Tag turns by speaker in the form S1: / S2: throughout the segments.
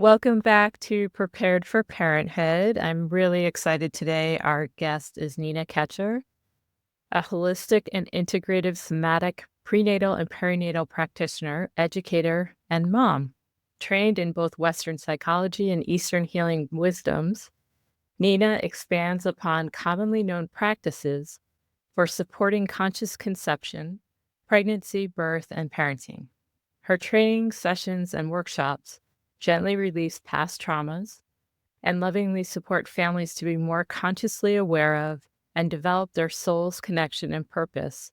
S1: Welcome back to Prepared for Parenthood. I'm really excited today. Our guest is Nina Ketscher, a holistic and integrative somatic prenatal and perinatal practitioner, educator, and mom. Trained in both Western psychology and Eastern healing wisdoms, Nina expands upon commonly known practices for supporting conscious conception, pregnancy, birth, and parenting. Her training sessions and workshops gently release past traumas and lovingly support families to be more consciously aware of and develop their soul's connection and purpose,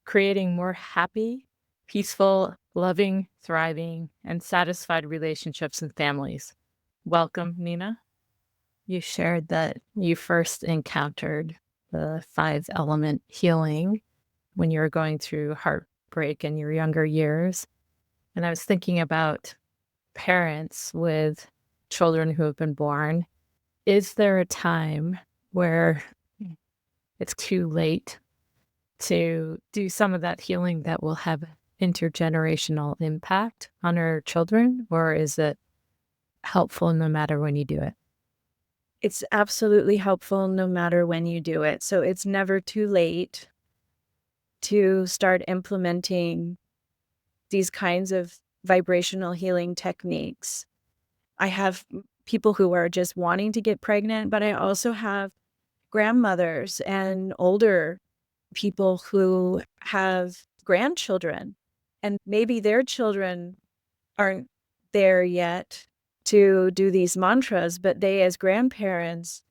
S1: creating more happy, peaceful, loving, thriving, and satisfied relationships and families. Welcome, Nina. You shared that you first encountered the 5-element healing when you were going through heartbreak in your younger years. And I was thinking about parents with children who have been born. Is there a time where it's too late to do some of that healing that will have intergenerational impact on our children, or is it helpful no matter when you do it?
S2: It's absolutely helpful no matter when you do it. So it's never too late to start implementing these kinds of vibrational healing techniques. I have people who are just wanting to get pregnant, but I also have grandmothers and older people who have grandchildren, and maybe their children aren't there yet to do these mantras, but they, as grandparents,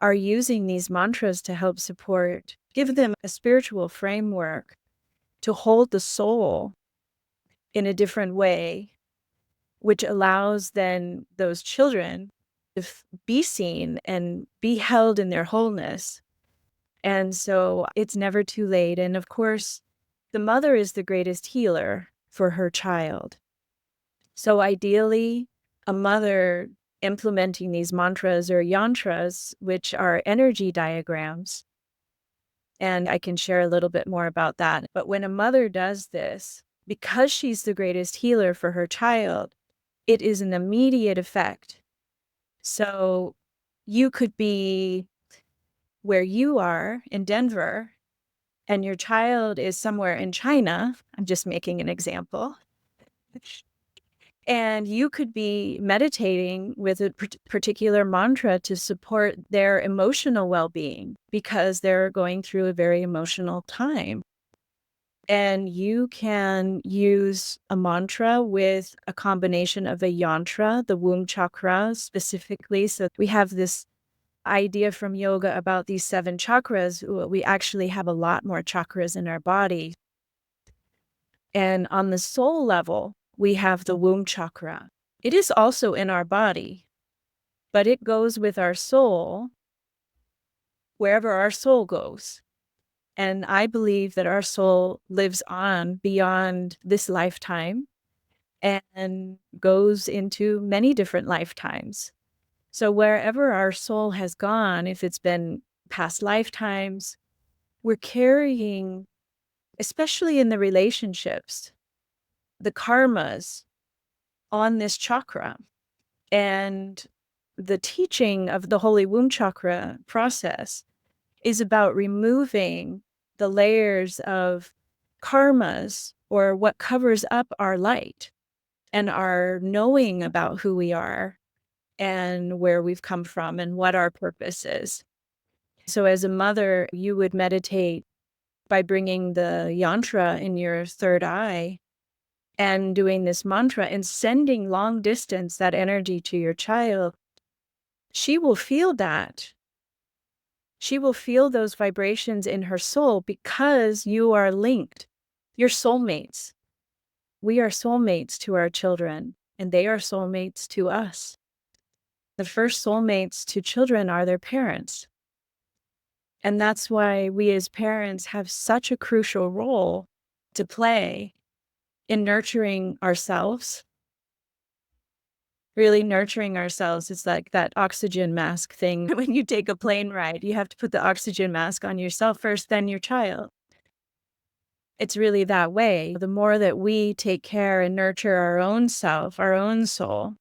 S2: are using these mantras to help support, give them a spiritual framework to hold the soul in a different way, which allows then those children to be seen and be held in their wholeness. And so it's never too late. And of course, the mother is the greatest healer for her child. So ideally, a mother implementing these mantras or yantras, which are energy diagrams, and I can share a little bit more about that. But when a mother does this, because she's the greatest healer for her child, it is an immediate effect. So you could be where you are in Denver, and your child is somewhere in China. I'm just making an example. And you could be meditating with a particular mantra to support their emotional well-being because they're going through a very emotional time. And you can use a mantra with a combination of a yantra, the womb chakra specifically. So we have this idea from yoga about these 7 chakras. We actually have a lot more chakras in our body. And on the soul level, we have the womb chakra. It is also in our body, but it goes with our soul wherever our soul goes. And I believe that our soul lives on beyond this lifetime and goes into many different lifetimes. So wherever our soul has gone, if it's been past lifetimes, we're carrying, especially in the relationships, the karmas on this chakra. And the teaching of the Holy Womb Chakra process is about removing the layers of karmas or what covers up our light and our knowing about who we are and where we've come from and what our purpose is. So as a mother, you would meditate by bringing the yantra in your third eye and doing this mantra and sending long distance that energy to your child. She will feel that. She will feel those vibrations in her soul because you are linked. You're soulmates. We are soulmates to our children, and they are soulmates to us. The first soulmates to children are their parents. And that's why we as parents have such a crucial role to play in nurturing ourselves. Really nurturing ourselves. It's like that oxygen mask thing. When you take a plane ride, you have to put the oxygen mask on yourself first, then your child. It's really that way. The more that we take care and nurture our own self, our own soul,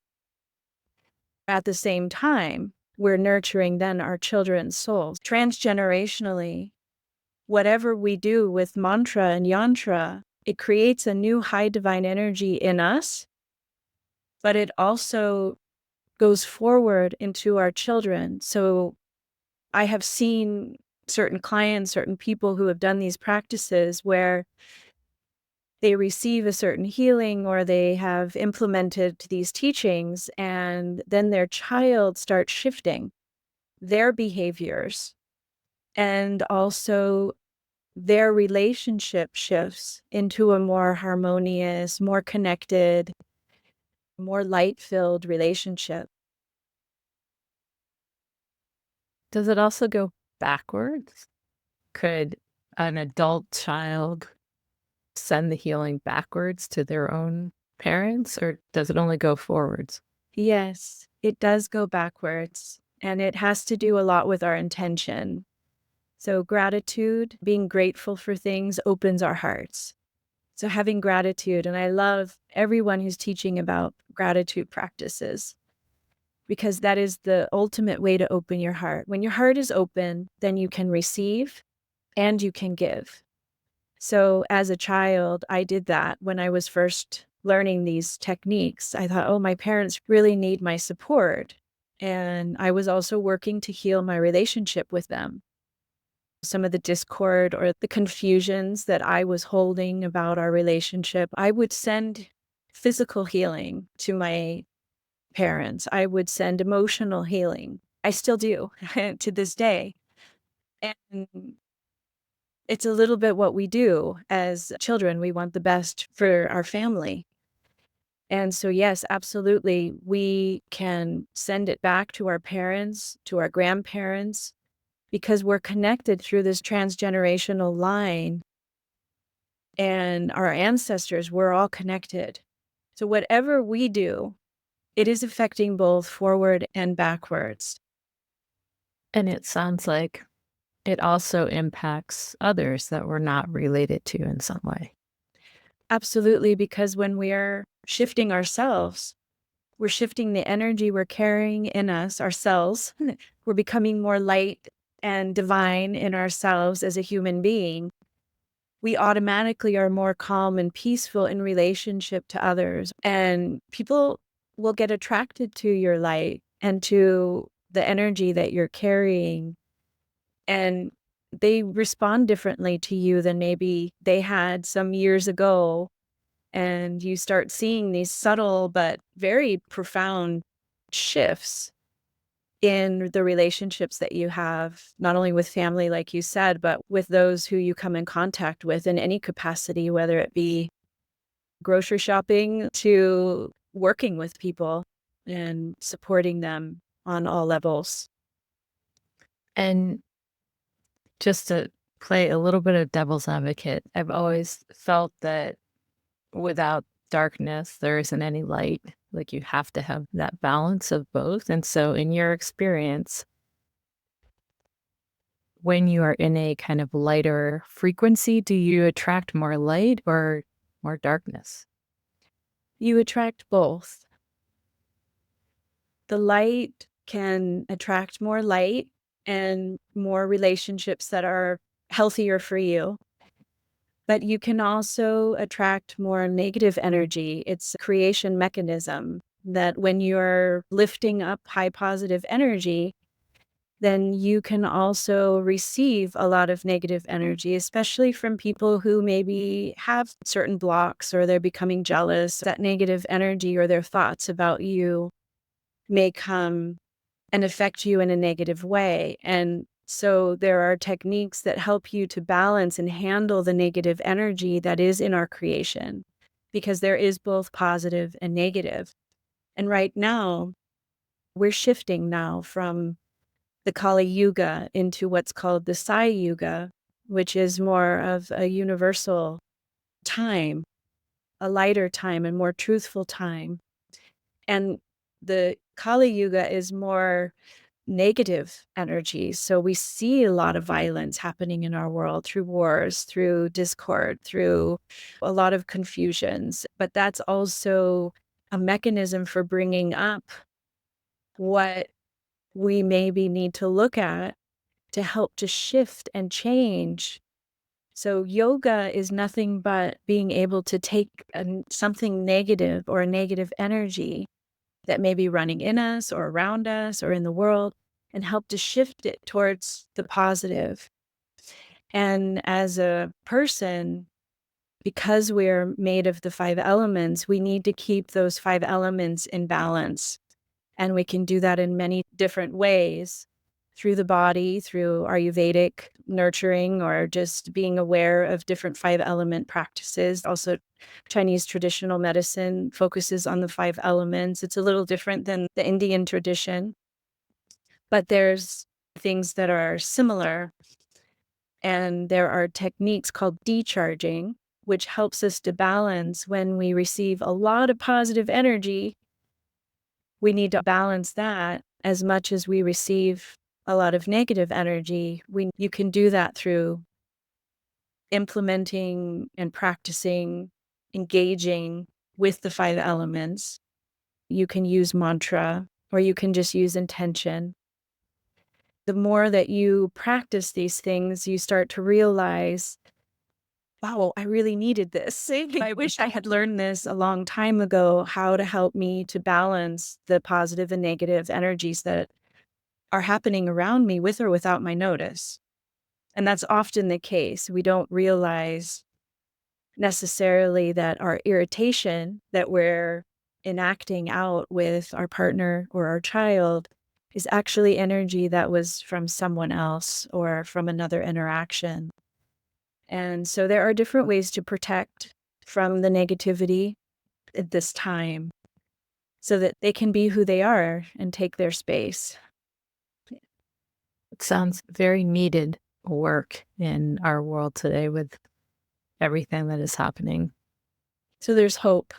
S2: At the same time, we're nurturing then our children's souls. Transgenerationally, whatever we do with mantra and yantra, it creates a new high divine energy in us, but it also goes forward into our children. So I have seen certain clients, certain people who have done these practices where they receive a certain healing or they have implemented these teachings, and then their child starts shifting their behaviors, and also their relationship shifts into a more harmonious, more connected, more light-filled relationship.
S1: Does it also go backwards? Could an adult child send the healing backwards to their own parents, or does it only go forwards?
S2: Yes, it does go backwards, and it has to do a lot with our intention. So gratitude, being grateful for things opens our hearts. So having gratitude, and I love everyone who's teaching about gratitude practices because that is the ultimate way to open your heart. When your heart is open, then you can receive and you can give. So as a child, I did that when I was first learning these techniques. I thought, oh, my parents really need my support. And I was also working to heal my relationship with them. Some of the discord or the confusions that I was holding about our relationship, I would send physical healing to my parents. I would send emotional healing. I still do to this day. And it's a little bit what we do as children. We want the best for our family. And so, yes, absolutely, we can send it back to our parents, to our grandparents, because we're connected through this transgenerational line, and our ancestors were all connected. So whatever we do, it is affecting both forward and backwards.
S1: And it sounds like it also impacts others that we're not related to in some way.
S2: Absolutely, because when we're shifting ourselves, we're shifting the energy we're carrying in us, ourselves. We're becoming more light and divine in ourselves as a human being. We automatically are more calm and peaceful in relationship to others. And people will get attracted to your light and to the energy that you're carrying. And they respond differently to you than maybe they had some years ago. And you start seeing these subtle but very profound shifts in the relationships that you have, not only with family, like you said, but with those who you come in contact with in any capacity, whether it be grocery shopping to working with people and supporting them on all levels.
S1: And just to play a little bit of devil's advocate, I've always felt that without darkness, there isn't any light. Like you have to have that balance of both. And so, in your experience, when you are in a kind of lighter frequency, do you attract more light or more darkness?
S2: You attract both. The light can attract more light and more relationships that are healthier for you. But you can also attract more negative energy. It's a creation mechanism that when you're lifting up high positive energy, then you can also receive a lot of negative energy, especially from people who maybe have certain blocks or they're becoming jealous. That negative energy or their thoughts about you may come and affect you in a negative way. And so there are techniques that help you to balance and handle the negative energy that is in our creation, because there is both positive and negative. And right now, we're shifting now from the Kali Yuga into what's called the Sai Yuga, which is more of a universal time, a lighter time and more truthful time. And the Kali Yuga is more negative energy. So we see a lot of violence happening in our world through wars, through discord, through a lot of confusions. But that's also a mechanism for bringing up what we maybe need to look at to help to shift and change. So yoga is nothing but being able to take something negative or a negative energy that may be running in us or around us or in the world and help to shift it towards the positive. And as a person, because we're made of the 5 elements, we need to keep those 5 elements in balance. And we can do that in many different ways through the body, through Ayurvedic nurturing, or just being aware of different 5 element practices. Also, Chinese traditional medicine focuses on the 5 elements. It's a little different than the Indian tradition, but there's things that are similar. And there are techniques called decharging, which helps us to balance when we receive a lot of positive energy. We need to balance that as much as we receive a lot of negative energy. You can do that through implementing and practicing, engaging with the 5 elements. You can use mantra or you can just use intention. The more that you practice these things, you start to realize, wow, I really needed this. I wish I had learned this a long time ago, how to help me to balance the positive and negative energies that are happening around me with or without my notice. And that's often the case. We don't realize necessarily that our irritation that we're enacting out with our partner or our child is actually energy that was from someone else or from another interaction. And so there are different ways to protect from the negativity at this time so that they can be who they are and take their space.
S1: It sounds very needed work in our world today with everything that is happening.
S2: So there's hope.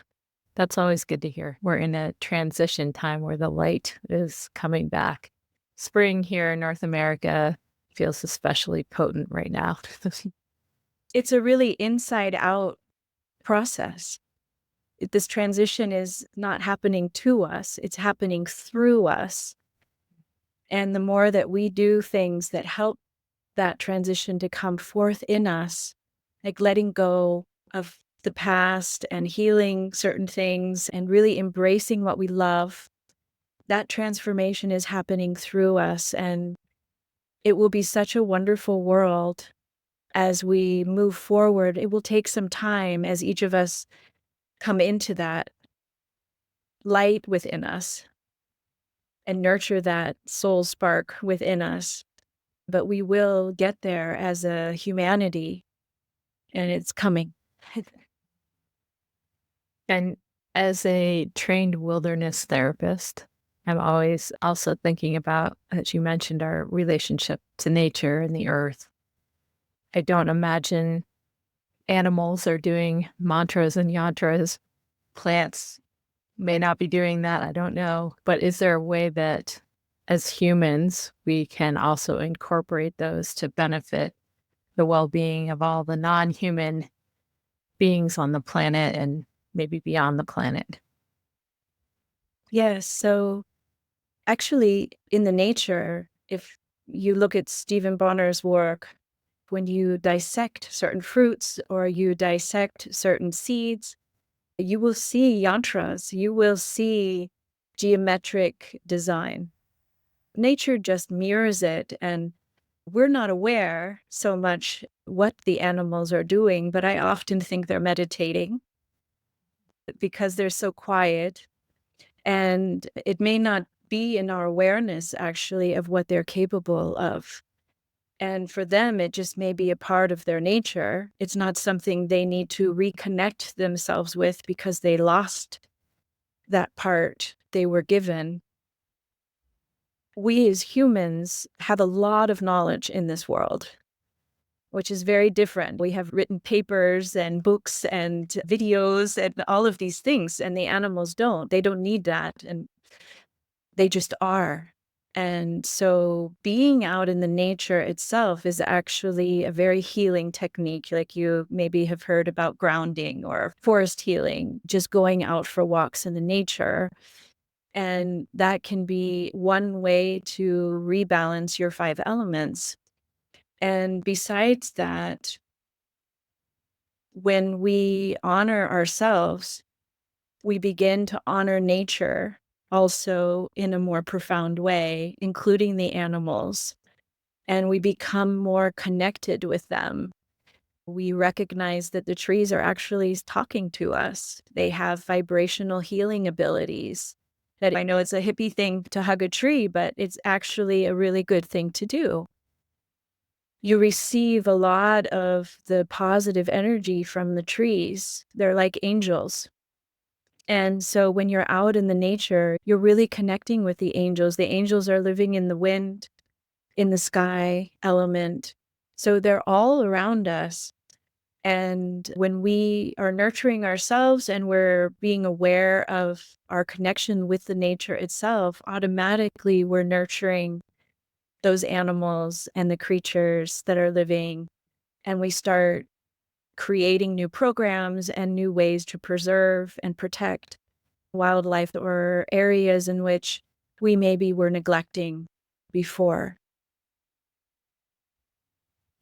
S1: That's always good to hear. We're in a transition time where the light is coming back. Spring here in North America feels especially potent right now.
S2: It's a really inside out process. This transition is not happening to us, it's happening through us. And the more that we do things that help that transition to come forth in us, like letting go of the past and healing certain things and really embracing what we love, that transformation is happening through us. And it will be such a wonderful world as we move forward. It will take some time as each of us come into that light within us and nurture that soul spark within us. But we will get there as a humanity, and it's coming.
S1: And as a trained wilderness therapist, I'm always also thinking about, as you mentioned, our relationship to nature and the earth. I don't imagine animals are doing mantras and yantras. Plants may not be doing that. I don't know. But is there a way that as humans, we can also incorporate those to benefit the well-being of all the non-human beings on the planet and maybe beyond the planet?
S2: Yes. So actually, in the nature, if you look at Stephen Bonner's work, when you dissect certain fruits or you dissect certain seeds, you will see yantras, you will see geometric design. Nature just mirrors it, and we're not aware so much what the animals are doing, but I often think they're meditating because they're so quiet. And it may not be in our awareness, actually, of what they're capable of. And for them, it just may be a part of their nature. It's not something they need to reconnect themselves with because they lost that part they were given. We as humans have a lot of knowledge in this world, which is very different. We have written papers and books and videos and all of these things, and the animals don't. They don't need that, and they just are. And so being out in the nature itself is actually a very healing technique. Like you maybe have heard about grounding or forest healing, just going out for walks in the nature And that can be one way to rebalance your 5 elements. And besides that, when we honor ourselves, we begin to honor nature also in a more profound way, including the animals, and we become more connected with them. We recognize that the trees are actually talking to us. They have vibrational healing abilities. That I know it's a hippie thing to hug a tree, but it's actually a really good thing to do. You receive a lot of the positive energy from the trees. They're like angels. And so when you're out in the nature, you're really connecting with the angels. The angels are living in the wind, in the sky element. So they're all around us. And when we are nurturing ourselves and we're being aware of our connection with the nature itself, automatically we're nurturing those animals and the creatures that are living. And we start creating new programs and new ways to preserve and protect wildlife or areas in which we maybe were neglecting before.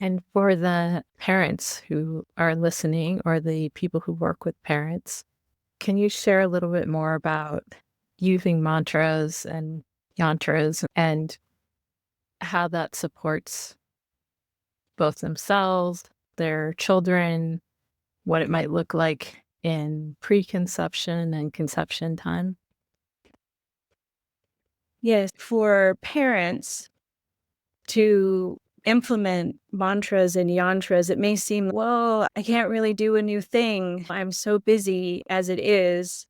S1: And for the parents who are listening or the people who work with parents, can you share a little bit more about using mantras and yantras and how that supports both themselves, their children, what it might look like in preconception and conception time?
S2: Yes, for parents to implement mantras and yantras, it may seem, whoa, I can't really do a new thing. I'm so busy as it is.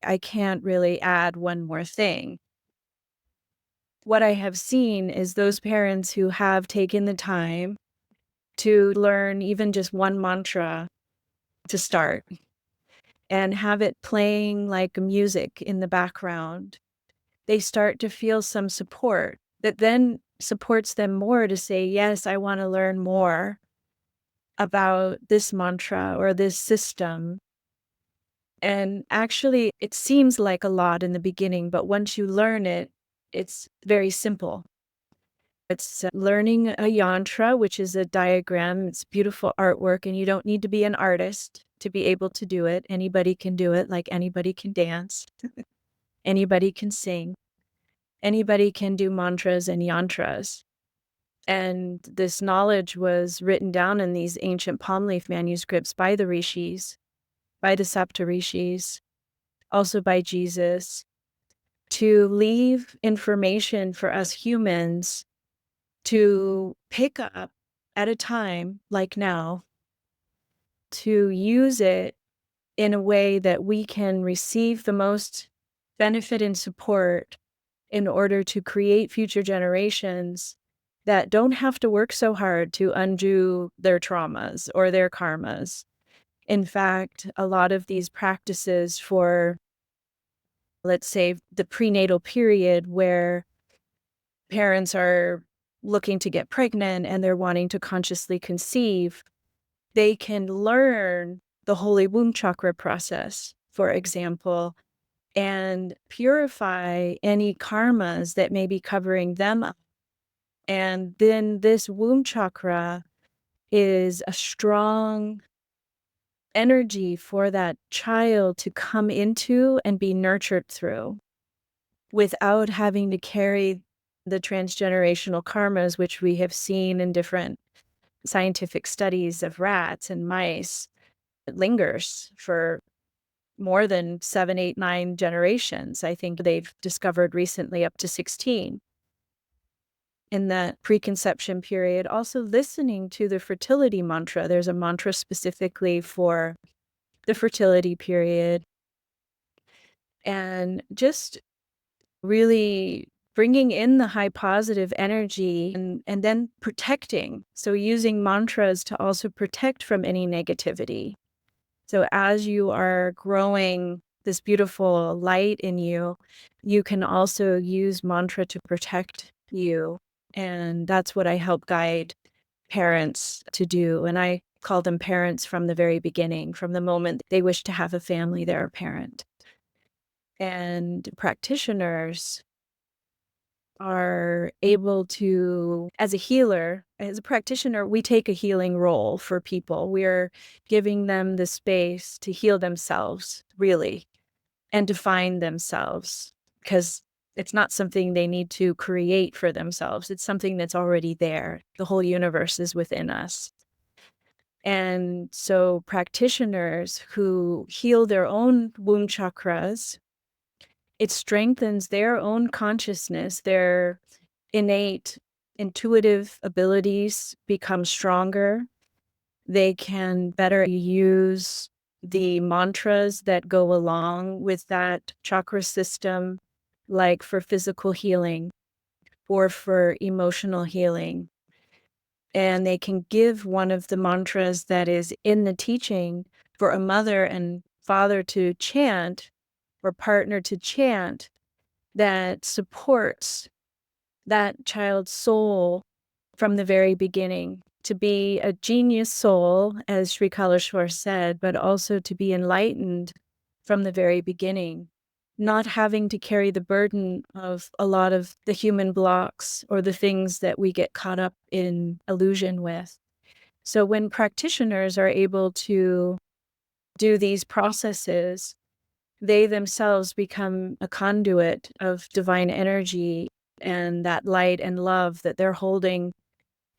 S2: I can't really add one more thing. What I have seen is those parents who have taken the time to learn even just one mantra to start and have it playing like music in the background, they start to feel some support that then supports them more to say, yes, I want to learn more about this mantra or this system. And actually, it seems like a lot in the beginning, but once you learn it, it's very simple. It's learning a yantra, which is a diagram. It's beautiful artwork, and you don't need to be an artist to be able to do it. Anybody can do it, like anybody can dance, anybody can sing, anybody can do mantras and yantras. And this knowledge was written down in these ancient palm leaf manuscripts by the rishis, by the Saptarishis, also by Jesus, to leave information for us humans to pick up at a time like now, to use it in a way that we can receive the most benefit and support in order to create future generations that don't have to work so hard to undo their traumas or their karmas. In fact, a lot of these practices for, let's say, the prenatal period where parents are looking to get pregnant and they're wanting to consciously conceive, they can learn the holy womb chakra process, for example, and purify any karmas that may be covering them up. And then this womb chakra is a strong energy for that child to come into and be nurtured through without having to carry the transgenerational karmas, which we have seen in different scientific studies of rats and mice. It lingers for more than 7, 8, 9 generations. I think they've discovered recently up to 16 in that preconception period. Also listening to the fertility mantra. There's a mantra specifically for the fertility period. And just really bringing in the high positive energy and then protecting. So using mantras to also protect from any negativity. So as you are growing this beautiful light in you, you can also use mantra to protect you. And that's what I help guide parents to do. And I call them parents from the very beginning, from the moment they wish to have a family, they're a parent. And practitioners are able to, as a healer, as a practitioner, we take a healing role for people. We are giving them the space to heal themselves, really, and to find themselves, because it's not something they need to create for themselves. It's something that's already there. The whole universe is within us. And so practitioners who heal their own womb chakras, it strengthens their own consciousness, their innate intuitive abilities become stronger. They can better use the mantras that go along with that chakra system, like for physical healing or for emotional healing. And they can give one of the mantras that is in the teaching for a mother and father to chant or partner to chant that supports that child's soul from the very beginning, to be a genius soul, as Sri Kalashwar said, but also to be enlightened from the very beginning, not having to carry the burden of a lot of the human blocks or the things that we get caught up in illusion with. So when practitioners are able to do these processes, they themselves become a conduit of divine energy and that light and love that they're holding.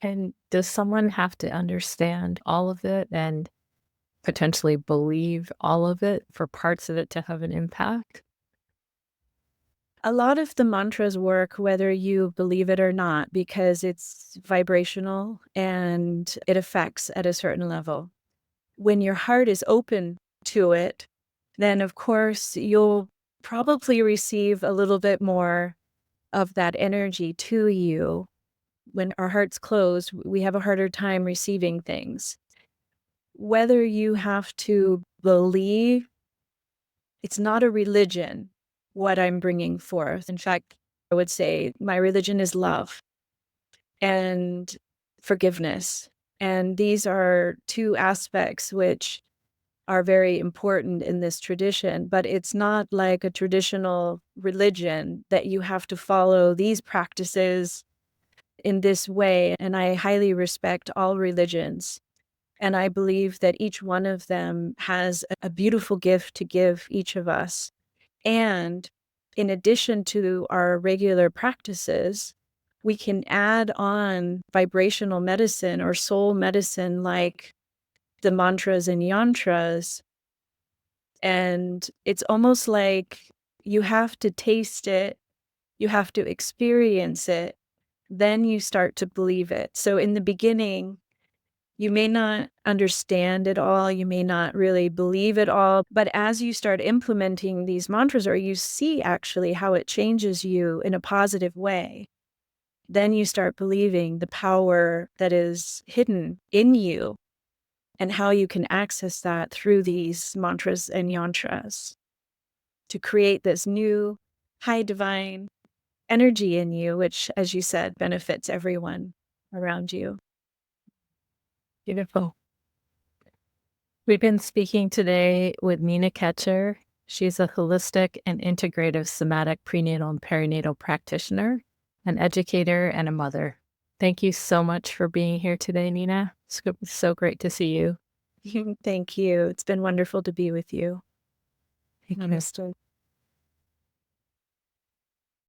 S1: And does someone have to understand all of it and potentially believe all of it for parts of it to have an impact?
S2: A lot of the mantras work whether you believe it or not, because it's vibrational and it affects at a certain level. When your heart is open to it, then of course you'll probably receive a little bit more of that energy to you. When our heart's closed, we have a harder time receiving things. Whether you have to believe, it's not a religion, what I'm bringing forth. In fact, I would say my religion is love and forgiveness. And these are two aspects which are very important in this tradition, but it's not like a traditional religion that you have to follow these practices in this way. And I highly respect all religions. And I believe that each one of them has a beautiful gift to give each of us. And in addition to our regular practices, we can add on vibrational medicine or soul medicine like the mantras and yantras. And it's almost like you have to taste it, you have to experience it, then you start to believe it. So in the beginning, you may not understand it all, you may not really believe it all, but as you start implementing these mantras, or you see actually how it changes you in a positive way, then you start believing the power that is hidden in you and how you can access that through these mantras and yantras to create this new high divine energy in you, which, as you said, benefits everyone around you.
S1: Beautiful. We've been speaking today with Nina Ketscher. She's a holistic and integrative somatic prenatal and perinatal practitioner, an educator, and a mother. Thank you so much for being here today, Nina. It's so great to see you.
S2: Thank you. It's been wonderful to be with you.
S1: Thank you.
S2: Namaste.